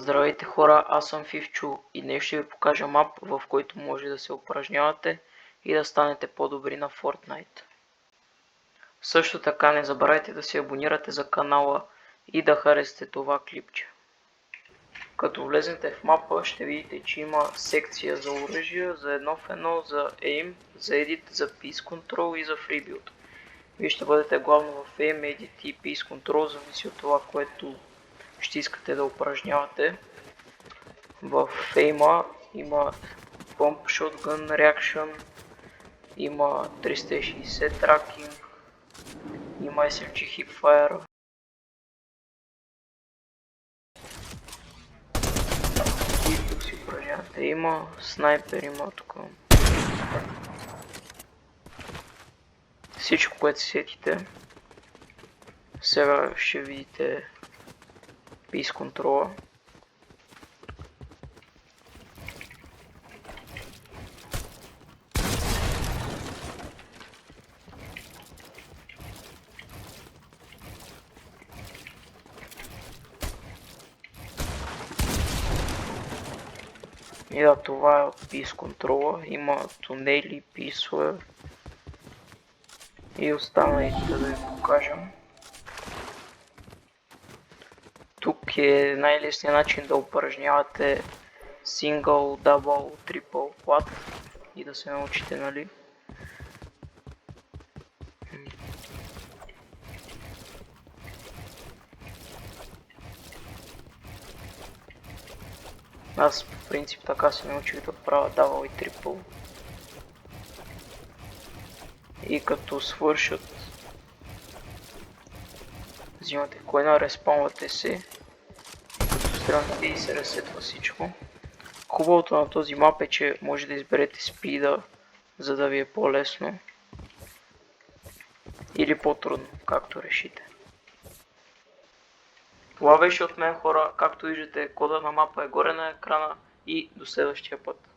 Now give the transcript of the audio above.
Здравейте хора, аз съм Фивчо и днес ще ви покажа мап, в който може да се упражнявате и да станете по-добри на Fortnite. Също така не забравяйте да се абонирате за канала и да харесате това клипче. Като влезете в мапа ще видите, че има секция за оръжия, за 1 в 1, за Aim, за Edit, за Peace Control и за Free Build. Вие ще бъдете главно в Aim, Edit и Peace Control, зависи от това, което ще искате да упражнявате. В Aim има Pump Shotgun Reaction, има 360 Tracking, има SMG Hipfire. И тук си упражнявате. Има снайпер, има тук. Всичко, което се сетите. Сега ще видите Peace Control. И да, това е Peace Control. Има тунели, писове и останалите да ви покажем. Тук е най-лесният начин да упражнявате сингъл, дабъл, трипъл, флат и да се научите, нали? Аз по принцип така се научих да правя дабъл и трипъл. И като свършат, взимате коина, респаунвате се. Като стрелнете и се ресетва всичко. Хубавото на този мап е, че може да изберете спида, за да ви е по-лесно. Или по-трудно, както решите. Това беше от мен, хора. Както виждате, кода на мапа е горе на екрана и до следващия път.